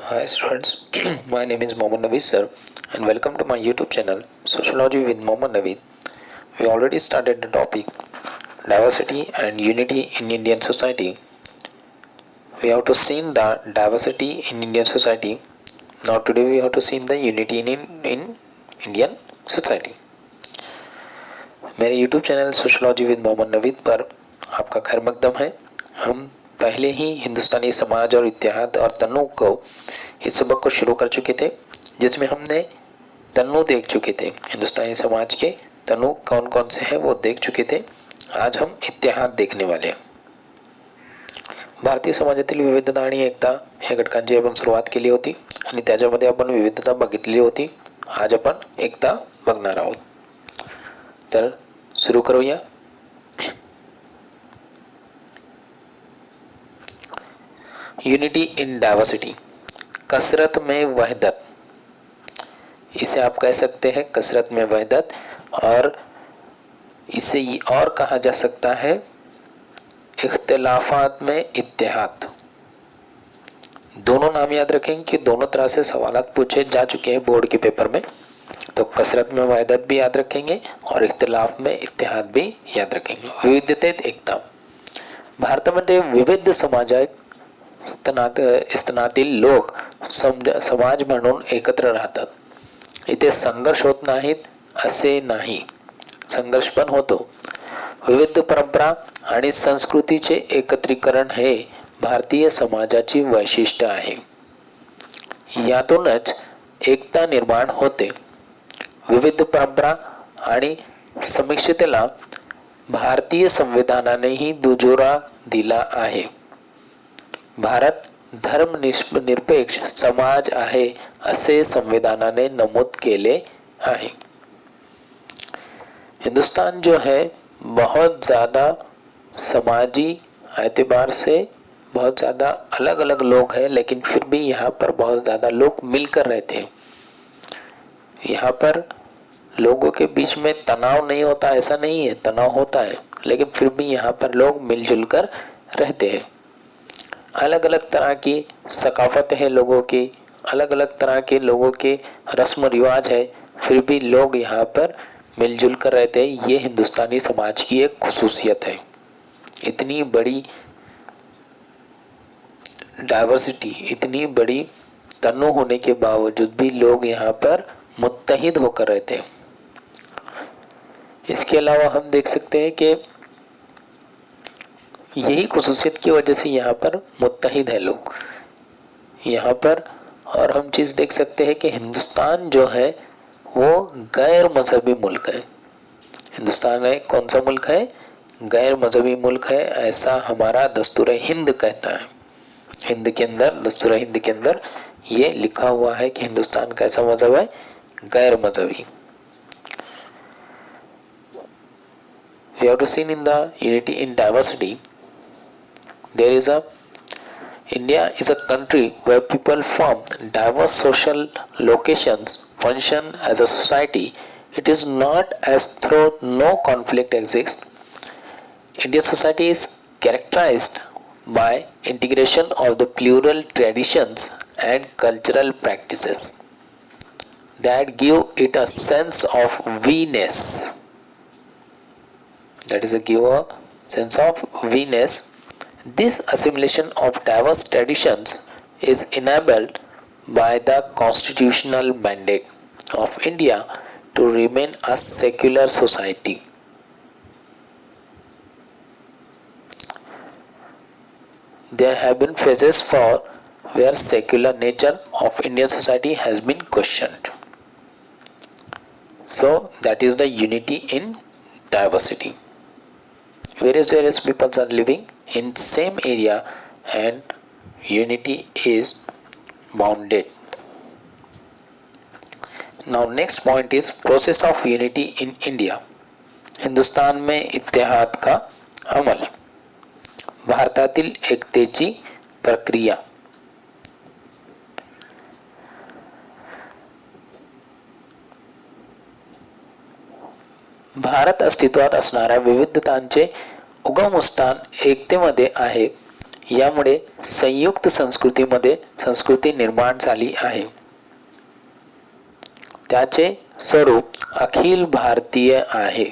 Hi students, my name is Mohammad Naveed sir and welcome to my YouTube channel Sociology with Mohammad Naveed. We already started the topic diversity and unity in Indian society. We have to see the diversity in Indian society. Now today we have to see the unity in Indian society. मेरे YouTube channel sociology with Mohammad Naveed पर आपका खैर मकदम है। हम पहले ही हिंदुस्तानी समाज और इतिहाद और तन्नु को इस सबक को शुरू कर चुके थे, जिसमें हमने तन्नु देख चुके थे। हिंदुस्तानी समाज के तन्नु कौन कौन से हैं वो देख चुके थे। आज हम इतिहाद देखने वाले हैं। भारतीय समाजातील विविधता आणि एकता हे घटकांची आपण सुरुवात केली होती आणि त्याच्यामध्ये आपण विविधता बघितली होती। आज आपण एकता बघणार आहोत। तर शुरू करूया। यूनिटी इन डाइवर्सिटी, कसरत में वहदत, इसे आप कह सकते हैं कसरत में वहदत, और इसे और कहा जा सकता है इख्तिलाफात में इत्तेहाद। दोनों नाम याद रखेंगे कि दोनों तरह से सवालात पूछे जा चुके हैं बोर्ड के पेपर में, तो कसरत में वहदत भी याद रखेंगे और इख्तिलाफ में इत्तेहाद भी याद रखेंगे। विविधतेत एकता, भारतामध्ये विविध स्तनातील लोक समाज म्हणून एकत्र राहतात। इथे संघर्ष होत नाहीत असे नाही, संघर्ष पण होतो। विविध परंपरा आणि संस्कृतीचे एकत्रीकरण हे भारतीय समाजाची वैशिष्ट्य आहे। यातूनच एकता निर्माण होते। विविध परंपरा आणि समीक्षेला भारतीय संविधानानेही दुजोरा दिला आहे। भारत धर्मनिरपेक्ष समाज आहे असे संविधानाने नमूद केले आहे। हिंदुस्तान जो है बहुत ज़्यादा समाजी एतबार से बहुत ज़्यादा अलग अलग लोग हैं, लेकिन फिर भी यहाँ पर बहुत ज़्यादा लोग मिलकर रहते हैं। यहाँ पर लोगों के बीच में तनाव नहीं होता ऐसा नहीं है, तनाव होता है, लेकिन फिर भी यहाँ पर लोग मिलजुल कर रहते हैं। अलग अलग तरह की सकाफत है लोगों की, अलग अलग तरह के लोगों के रस्म रिवाज है, फिर भी लोग यहाँ पर मिलजुल कर रहते हैं। ये हिंदुस्तानी समाज की एक खुसूसियत है। इतनी बड़ी डाइवर्सिटी, इतनी बड़ी तन्नु होने के बावजूद भी लोग यहाँ पर मुत्तहिद होकर रहते हैं। इसके अलावा हम देख सकते हैं कि यही खुसूसियत की वजह से यहाँ पर मुत्तहिद है लोग यहाँ पर। और हम चीज़ देख सकते हैं कि हिंदुस्तान जो है वो गैर मजहबी मुल्क है। हिंदुस्तान है कौन सा मुल्क है? गैर मजहबी मुल्क है, ऐसा हमारा दस्तूर हिंद कहता है। हिंद के अंदर, दस्तूर हिंद के अंदर ये लिखा हुआ है कि हिंदुस्तान कैसा मजहब है? गैर मजहबी। We have to see in the unity in diversity. There is India is a country where people from diverse social locations function as a society. It is not as though no conflict exists. Indian society is characterized by integration of the plural traditions and cultural practices that give it a sense of we-ness. That is give a sense of we-ness. This assimilation of diverse traditions is enabled by the constitutional mandate of India to remain a secular society. There have been phases for where secular nature of Indian society has been questioned. So that is the unity in diversity. Various people are living in same area and unity is bounded. Now next point is process of unity in India. Hindustan में इत्तेहाद का अमल, भारतातील एकतेची प्रक्रिया। भारत अस्तित्वात असणाऱ्या विविधतांचे उगमस्थान एकतेमध्ये आहे यामुळे संयुक्त संस्कृतीमध्ये संस्कृती निर्माण झाली आहे. त्याचे स्वरूप अखिल भारतीय आहे.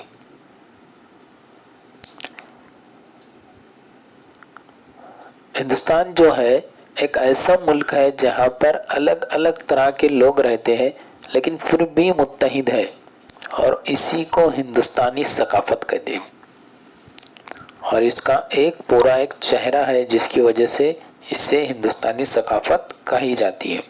हिंदुस्तान जो है एक ऐसा मुल्क है जहाँ पर अलग अलग तरह के लोग रहते हैं लेकिन फिर भी मुत्तहिद है, और इसी को हिंदुस्तानी सकाफत कहते हैं. और इसका एक पूरा एक चेहरा है जिसकी वजह से इसे हिंदुस्तानी सकाफत कही जाती है.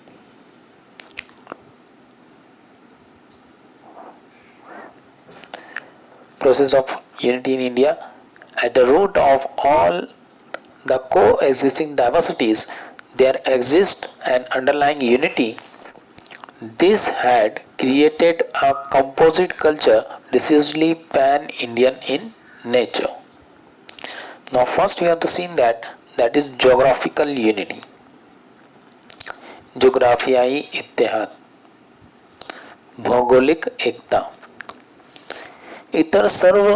Process of unity in India. At the root of all the coexisting diversities, there exists an underlying unity. This had created a composite culture decisively pan-Indian in nature. Now first we have to see that is geographical unity. जोग्राफियाई इत्तेहाद, भौगोलिक एकता. इतर सर्व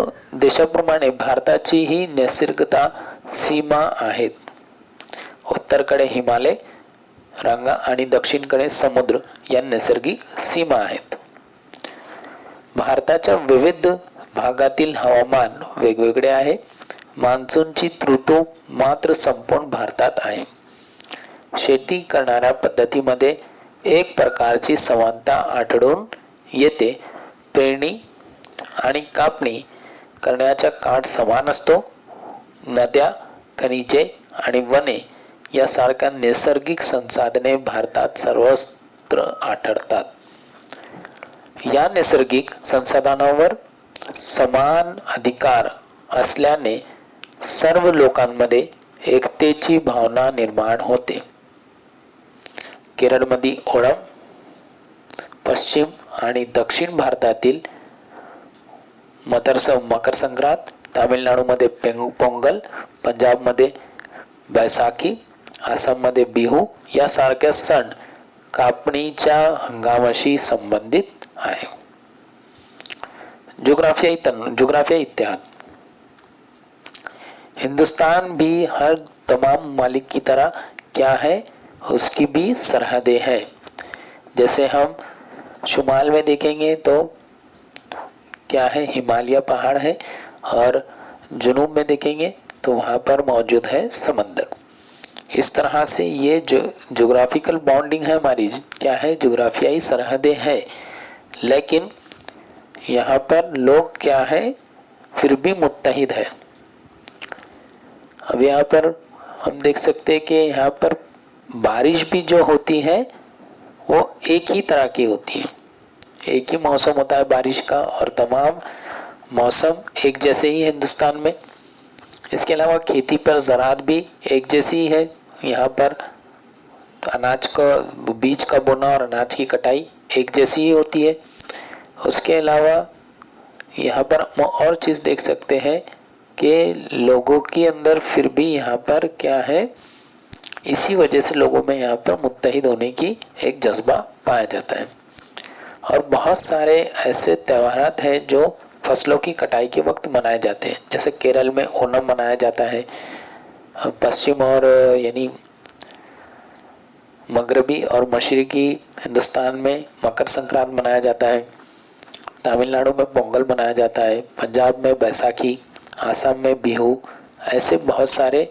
देशाप्रमाणे भारताची ही नैसर्गिक सीमा आहेत. उत्तरकडे हिमालय रांगा आणि दक्षिणकडे समुद्र या नैसर्गिक सीमा आहेत. भारताच्या विविध भागातील हवामान वेगवेगळे आहे. मान्सूनची ऋतू मात्र संपूर्ण भारतात आहे. शेती करणाऱ्या पद्धतीमध्ये एक प्रकारची समानता आढळून येते. पेरणी आणि कापणी करण्याचा काळ समान असतो. नद्या, खनिजे आणि वने यासारख्या नैसर्गिक संसाधने भारतात सर्वत्र आढळतात. या नैसर्गिक संसाधनांवर समान अधिकार असल्याने सर्व लोकांमध्ये एकतेची भावना निर्माण होते. केरळमध्ये ओणम, पश्चिम आणि दक्षिण भारतातील मकर संक्रांत, तामिळनाडूमध्ये पोंगल, पंजाबमध्ये बैसाखी, आसाममध्ये बिहू यासारख्या सण कापणीच्या हंगामाशी संबंधित आहे. जोग्राफिया इतिहाद. हिंदुस्तान भी हर तमाम ममालिक की तरह क्या है, उसकी भी सरहदें हैं. जैसे हम शुमाल में देखेंगे तो क्या है, हिमालय पहाड़ है, और जुनूब में देखेंगे तो वहाँ पर मौजूद है समंदर. इस तरह से ये जो जोग्राफिकल बॉन्डिंग है हमारी, क्या है, जोग्राफियाई सरहदें हैं. लेकिन यहाँ पर लोग क्या है, फिर भी मुत्तहिद है. अब यहाँ पर हम देख सकते हैं कि यहाँ पर बारिश भी जो होती है वो एक ही तरह की होती है. एक ही मौसम होता है बारिश का, और तमाम मौसम एक जैसे ही हिंदुस्तान में. इसके अलावा खेती पर ज़राअत भी एक जैसी ही है. यहाँ पर अनाज का बीज का बोना और अनाज की कटाई एक जैसी ही होती है. उसके अलावा यहाँ पर और चीज़ देख सकते हैं कि लोगों के अंदर फिर भी यहाँ पर क्या है, इसी वजह से लोगों में यहाँ पर मुत्तहिद होने की एक जज्बा पाया जाता है. और बहुत सारे ऐसे त्यौहार हैं जो फसलों की कटाई के वक्त मनाए जाते हैं. जैसे केरल में ओणम मनाया जाता है. पश्चिम और यानी मगरबी और मशरकी हिंदुस्तान में मकर संक्रांत मनाया जाता है. तमिलनाडु में पोंगल मनाया जाता है. पंजाब में बैसाखी, आसाम में बिहू. ऐसे बहुत सारे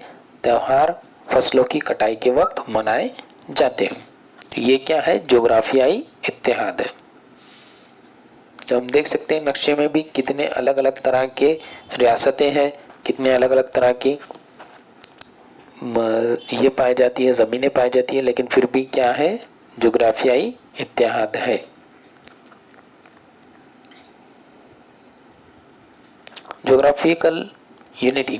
त्यौहार फसलों की कटाई के वक्त मनाए जाते हैं. ये क्या है, जोग्राफियाई इत्तेहाद है. जब हम देख सकते हैं नक्शे में भी कितने अलग अलग तरह के रियासतें हैं, कितने अलग अलग तरह की ये पाई जाती है, ज़मीनें पाई जाती है, लेकिन फिर भी क्या है, जोग्राफियाई इत्तेहाद है. Geographical unity.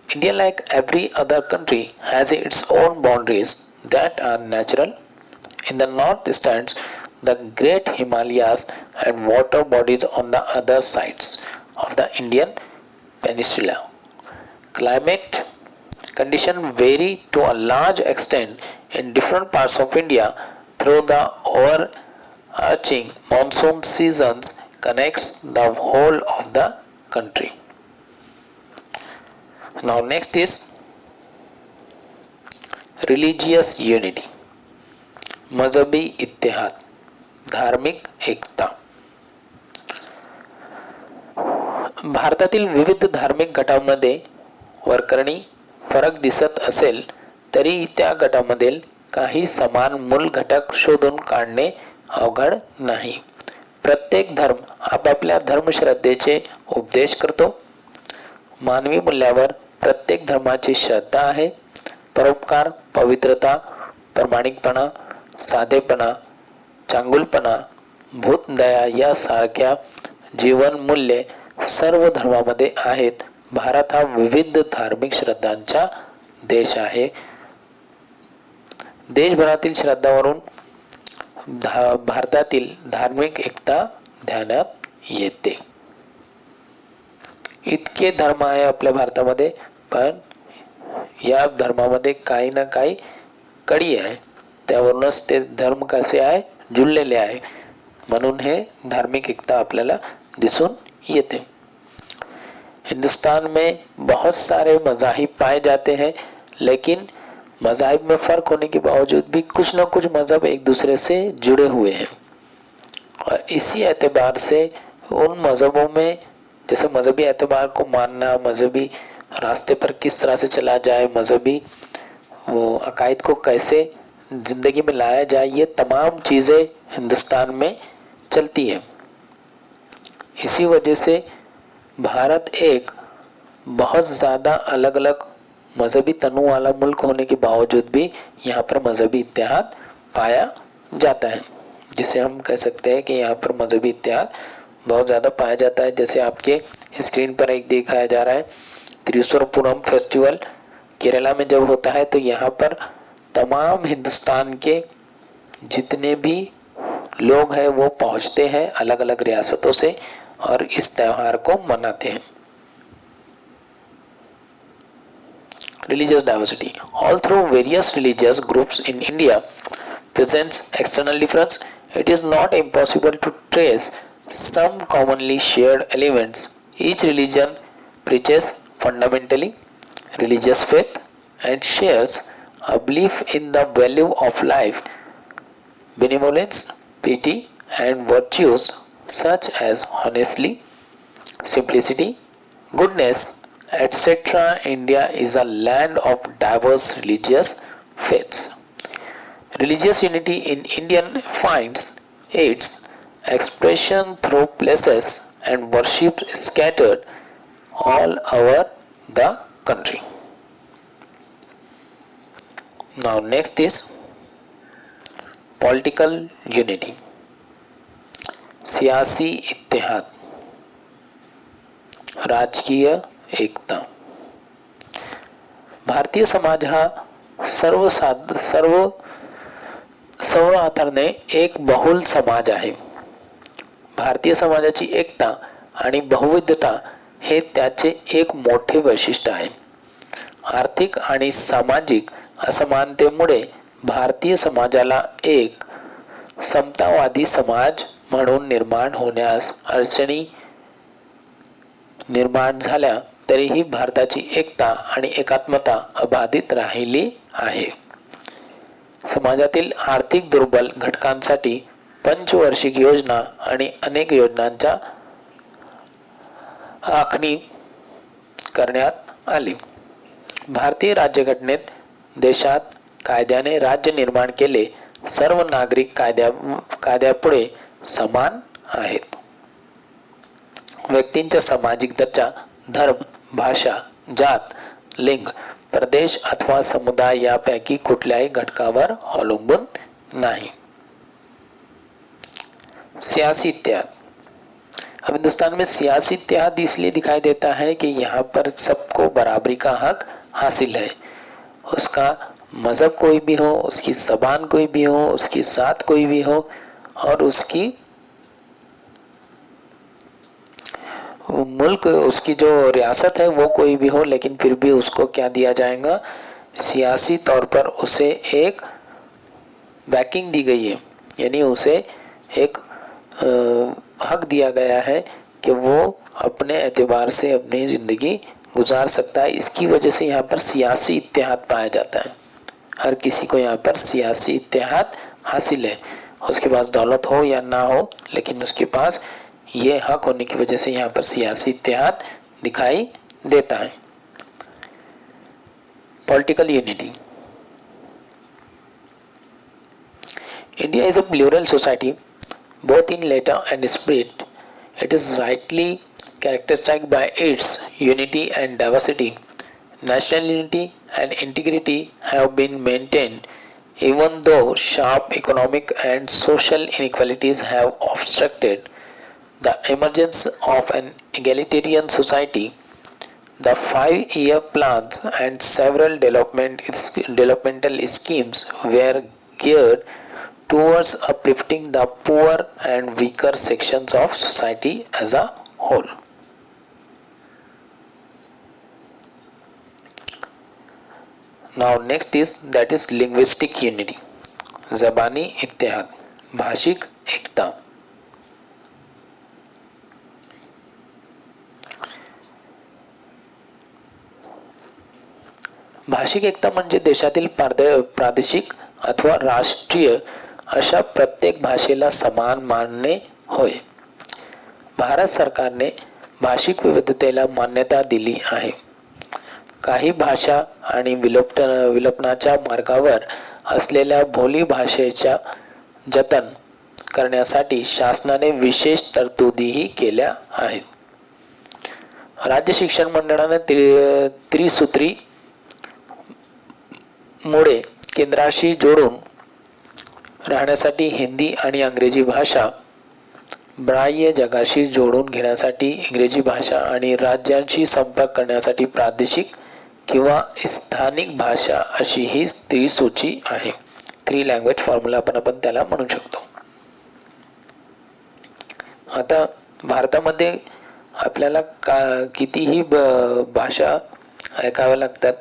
India, like every other country, has its own boundaries that are natural. In the north stands the great Himalayas and water bodies on the other sides of the Indian peninsula. Climate conditions vary to a large extent in different parts of India through the overarching monsoon seasons connects the whole of the country. Now next is religious unity, मजहबी इत्तेहाद, धार्मिक एकता। भारतातील विविध धार्मिक गटांमध्ये वरकरणी फरक दिसत असेल तरी त्या गटामधील काही समान मूल घटक शोधून काढणे अवघड नाही। प्रत्येक धर्म आपापल्या धर्मश्रद्धेचे उपदेश करतो। मानवी मूल्यावर प्रत्येक धर्माची श्रद्धा आहे। परोपकार, पवित्रता, प्रामाणिकपणा, साधेपणा, चांगुलपणा, भूतदया यासारख्या जीवन मूल्ये सर्व धर्मामध्ये आहेत। भारत हा विविध धार्मिक श्रद्धांचा देश आहे। देशभरातील श्रद्धावरून भारतातील धार्मिक एकता ध्यानात येते। इतके धर्म आहे आपल्या भारतामध्ये, पण या धर्मामध्ये काही ना काही कडी आहे, त्यावरूनच ते धर्म कसे आहे जुळलेले आहे, म्हणून हे धार्मिक एकता आपल्याला दिसून येते। हिंदुस्तान में बहुत सारे मज़ाहिब पाए जाते हैं, लेकिन मज़ाहिब में फ़र्क होने के बावजूद भी कुछ न कुछ मज़हब एक दूसरे से जुड़े हुए हैं। और इसी एतबार से उन मज़हबों में, जैसे मजहबी एतबार को मानना, मजहबी रास्ते पर किस तरह से चला जाए, मजहबी वो अकायद को कैसे ज़िंदगी में लाया जाए, ये तमाम चीज़ें हिंदुस्तान में चलती है। इसी वजह से भारत एक बहुत ज़्यादा अलग अलग मजहबी तनु वाला मुल्क होने के बावजूद भी यहाँ पर मजहबी इत्तेहाद पाया जाता है, जिसे हम कह सकते हैं कि यहाँ पर मजहबी इत्तेहाद बहुत ज़्यादा पाया जाता है। जैसे आपके स्क्रीन पर एक दिखाया जा रहा है, त्रिशूरपुरम फेस्टिवल केरला में जब होता है तो यहाँ पर तमाम हिंदुस्तान के जितने भी लोग हैं वो पहुँचते हैं अलग अलग रियासतों से और इस त्यौहार को मनाते हैं। Religious diversity. Although various religious groups in India presents external difference, it is not impossible to trace some commonly shared elements. Each religion preaches fundamentally religious faith and shares a belief in the value of life, benevolence, pity, and virtues such as honesty, simplicity, goodness, etc. India is a land of diverse religious faiths. Religious unity in India finds its expression through places and worship scattered all over the country. Now next is political unity, सियासी इत्तेहाद, राजकीय एकता। भारतीय समाज हा सर्व अर्थाने एक बहुल समाज आहे। भारतीय समाजाची एकता आणि बहुविधता हे त्याचे एक मोठे वैशिष्ट्य आहे। आर्थिक आणि सामाजिक असमानतेमुळे भारतीय समाजाला एक समतावादी समाज म्हणून निर्माण होण्यास अडचणी निर्माण झाल्या तरीही भारताची एकता आणि एकात्मता अबाधित राहिली आहे। समाजातील आर्थिक दुर्बल घटकांसाठी पंचवार्षिक योजना आणि अनेक योजनांच्या आखणी करण्यात आली। भारतीय राज्यघटनेत देशात कायद्याने राज्य निर्माण केले, सर्व नागरिक कायद्यापुढे समान आहेत। व्यक्तींचा सामाजिक दर्जा धर्म, भाषा, जात, लिंग, प्रदेश अथवा समुदाय यापैकी कुठल्याही घटकावर अवलंबून नाही। सियासी इत्तेहाद। अब हिंदुस्तान में सियासी इत्तेहाद इसलिए दिखाई देता है कि यहाँ पर सबको बराबरी का हक हासिल है। उसका मज़हब कोई भी हो, उसकी ज़बान कोई भी हो, उसकी जात कोई भी हो और उसकी मुल्क, उसकी जो रियासत है वो कोई भी हो, लेकिन फिर भी उसको क्या दिया जाएगा, सियासी तौर पर उसे एक बैकिंग दी गई है, यानी उसे एक हक दिया गया है कि वो अपने एतबार से अपनी ज़िंदगी गुजार सकता है। इसकी वजह से यहाँ पर सियासी इत्तेहाद पाया जाता है। हर किसी को यहाँ पर सियासी इत्तेहाद हासिल है, उसके पास दौलत हो या ना हो, लेकिन उसके पास ये हक होने की वजह से यहाँ पर सियासी इत्तेहाद दिखाई देता है। Political unity. India is a plural society, both in letter and spirit. It is rightly characterized by its unity and diversity. National unity and integrity have been maintained, even though sharp economic and social inequalities have obstructed the emergence of an egalitarian society. The 5-year plans and several developmental schemes were geared towards uplifting the poor and weaker sections of society as a whole. Now next is linguistic unity. ज़बानी इत्तेहाद, भाषिक एकता। भाषिक एकता म्हणजे देशातील प्रादेशिक अथवा राष्ट्रीय अशा प्रत्येक भाषेला समान मानणे होय। भारत सरकारने भाषिक विविधतेला मान्यता दिली आहे। काही भाषा आणि विलोपनाच्या मार्गावर असलेल्या बोली भाषेच्या जतन करण्यासाठी शासनाने विशेष तरतुदीही केल्या आहेत। राज्य शिक्षण मंडळाने त्रिसूत्री मुळे केंद्राशी जोडून राहण्यासाठी हिंदी आणि इंग्रजी भाषा, बाह्य जगाशी जोडून घेण्यासाठी इंग्रजी भाषा आणि राज्यांशी संपर्क करण्यासाठी प्रादेशिक किंवा स्थानिक भाषा अशी ही त्रिसूची आहे। 3 लँग्वेज फॉर्म्युला आपण त्याला म्हणू शकतो। आता भारतामध्ये आपल्याला कितीही भाषा ऐकाव्या लागतात,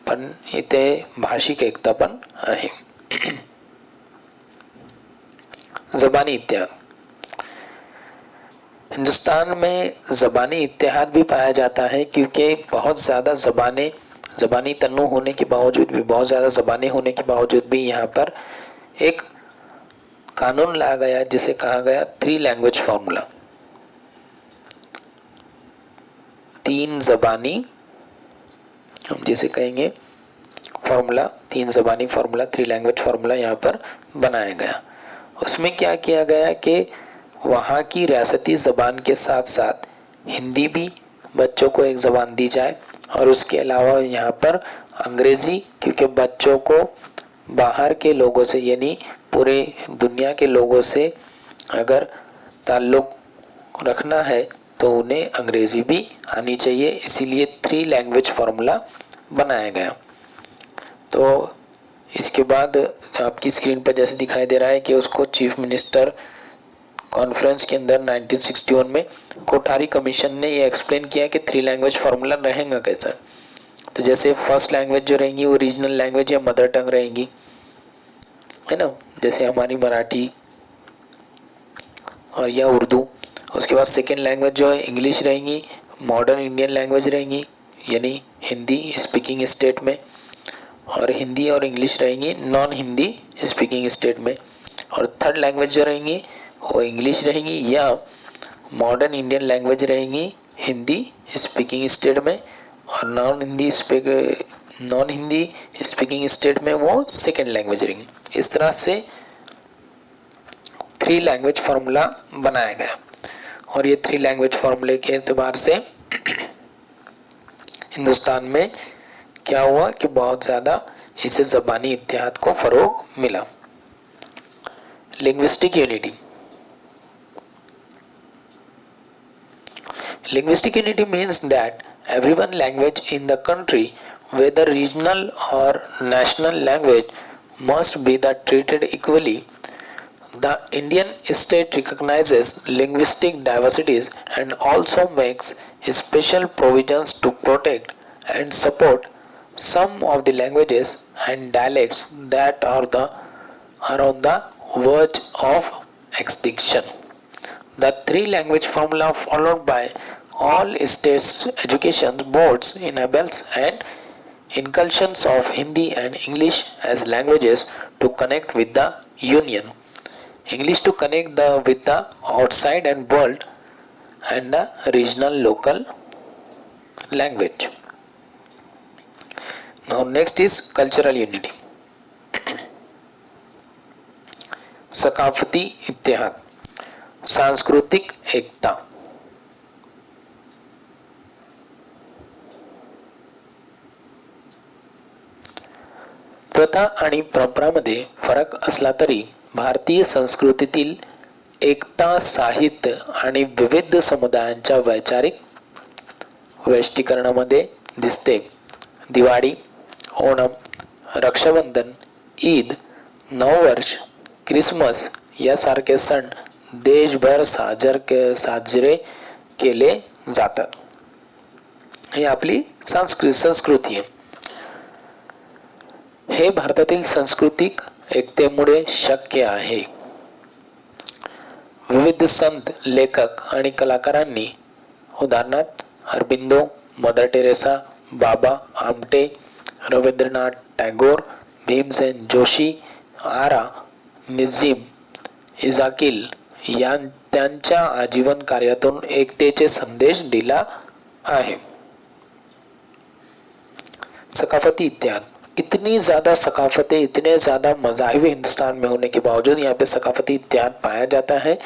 पण इथे भाषिक एकता पण आहे। ज़बानी इत्तेहाद। हिंदुस्तान में ज़बानी इत्तेहाद भी पाया जाता है, क्योंकि बहुत ज़्यादा ज़बानी तन्नु होने के बावजूद भी, बहुत ज़्यादा ज़बानें होने के बावजूद भी यहाँ पर एक कानून लाया गया जिसे कहा गया 3 लैंग्वेज फॉर्मूला। 3 ज़बानी हम जिसे कहेंगे फॉर्मूला, 3 ज़बानी फॉर्मूला, 3 लैंग्वेज फॉर्मूला यहाँ पर बनाया गया। उसमें क्या किया गया कि वहाँ की रियासती ज़बान के साथ साथ हिंदी भी बच्चों को एक ज़बान दी जाए, और उसके अलावा यहाँ पर अंग्रेज़ी, क्योंकि बच्चों को बाहर के लोगों से यानी पूरे दुनिया के लोगों से अगर ताल्लुक़ रखना है तो उन्हें अंग्रेज़ी भी आनी चाहिए, इसीलिए 3 लैंग्वेज फॉर्मूला बनाया गया। तो इसके बाद आपकी स्क्रीन पर जैसे दिखाई दे रहा है कि उसको चीफ मिनिस्टर कॉन्फ्रेंस के अंदर 1961 में कोठारी कमीशन ने ये एक्सप्लेन किया कि 3 लैंग्वेज फॉर्मूला रहेगा कैसा। तो जैसे फर्स्ट लैंग्वेज जो रहेंगी वो रीजनल लैंग्वेज या मदर टंग रहेंगी, है ना, जैसे हमारी मराठी और या उर्दू। उसके बाद सेकेंड लैंग्वेज जो है इंग्लिश रहेंगी, मॉडर्न इंडियन लैंग्वेज रहेंगी यानी हिंदी स्पीकिंग स्टेट में, और हिंदी और इंग्लिश रहेंगी नॉन हिंदी स्पीकिंग स्टेट में। और थर्ड लैंग्वेज जो रहेंगी वो इंग्लिश रहेंगी या मॉडर्न इंडियन लैंग्वेज रहेंगी हिंदी स्पीकिंग स्टेट में, और नॉन हिंदी स्पीकिंग स्टेट में वो सेकेंड लैंग्वेज रहेंगी। इस तरह से 3 लैंग्वेज फार्मूला बनाया गया, और ये 3 लैंग्वेज फार्मूले के एतबार से हिंदुस्तान में क्या हुआ कि बहुत ज़्यादा इससे ज़बानी इत्तेहाद को फ़रोग मिला। Linguistic unity. Linguistic unity means that every one language in the country, whether regional or national language, must be treated equally. The Indian state recognizes linguistic diversities and also makes special provisions to protect and support some of the languages and dialects that are on the verge of extinction. The 3 language formula followed by all states education boards enables and inculcations of Hindi and English as languages to connect with the union. English to connect with the outside and world and the regional local language. Now next is cultural unity. सकाफती इत्तेहाद, सांस्कृतिक एकता. प्रथा आणि परंपरामध्ये फरक असला तरी भारतीय संस्कृतीतील एकता साहित्य आणि विविध समुदायांच्या वैचारिक वैशिष्ट्यीकरणामध्ये दिसते. दिवाळी, ओणम, रक्षाबंधन, ईद, नववर्ष, ख्रिसमस यासारखे सण देशभर साजरे केले जातात. ही आपली संस्कृती आहे. हे भारतातील सांस्कृतिक एकतेमुळे शक्य आहे. विविध संत, लेखक आणि कलाकारांनी उदाहरणार्थ अरबिंदो, मदर टेरेसा, बाबा आमटे, रवींद्रनाथ टागोर, भीमसेन जोशी, आरा, निजीम, इजाकील त्यांच्या आजीवन कार्यातून एकतेचे संदेश दिला आहे. सकाफती इत्याद. इतनी ज़्यादा सकाफतें, इतने ज़्यादा मज़ाहिब हिंदुस्तान में होने के बावजूद यहाँ पे सकाफती इत्याद पाया जाता है.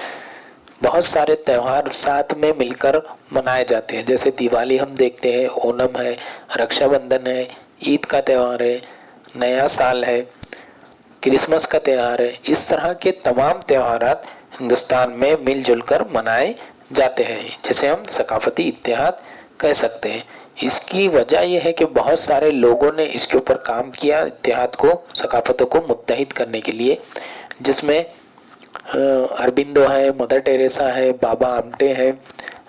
बहुत सारे त्यौहार साथ में मिलकर मनाए जाते हैं. जैसे दिवाली हम देखते हैं, ओणम है, रक्षाबंधन है, ईद का त्यौहार है, नया साल है, क्रिसमस का त्यौहार है. इस तरह के तमाम त्यौहारात हिंदुस्तान में मिलजुल कर मनाए जाते हैं, जिसे हम सकाफती इत्तेहाद कह सकते हैं. इसकी वजह यह है कि बहुत सारे लोगों ने इसके ऊपर काम किया, इत्तेहाद को, सकाफतों को मुत्तहिद करने के लिए, जिसमें अरबिंदो है, मदर टेरेसा है, बाबा आमटे है,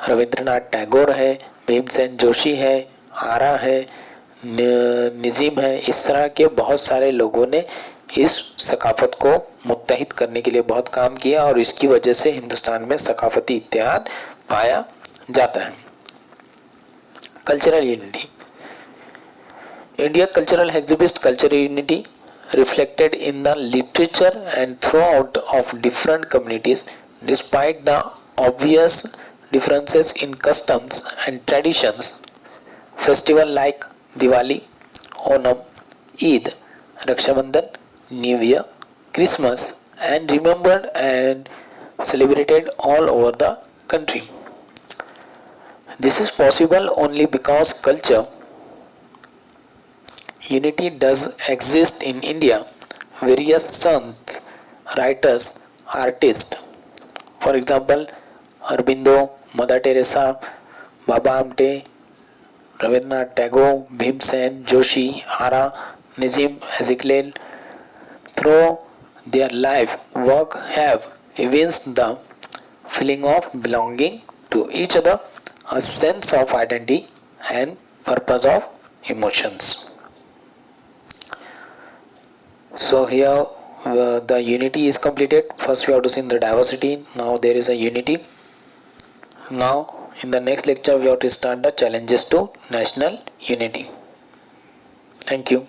रविंद्रनाथ टैगोर है, भीमसेन जोशी है, आरा है, निजीम है. इस तरह के बहुत सारे लोगों ने इस सकाफत को मुत्तहिद करने के लिए बहुत काम किया और इसकी वजह से हिंदुस्तान में सकाफती इत्तेहाद पाया जाता है. Cultural unity. India cultural exhibits cultural unity reflected in the literature and throughout of different communities despite the obvious differences in customs and traditions. Festival like Diwali, Onam, Eid, Rakshabandhan, New Year, Christmas and remembered and celebrated all over the country. This is possible only because culture unity does exist in India. Various saints, writers, artists, for example, Aurobindo, Mother Teresa, Baba Amte, Rabindranath Tagore, Bhimsen Joshi, Ara, Najim, Ezekiel, through their life work have evinced the feeling of belonging to each other, a sense of identity and purpose of emotions. So here the unity is completed. First we have to see the diversity. Now there is a unity. Now in the next lecture we have to start the challenges to national unity. Thank you.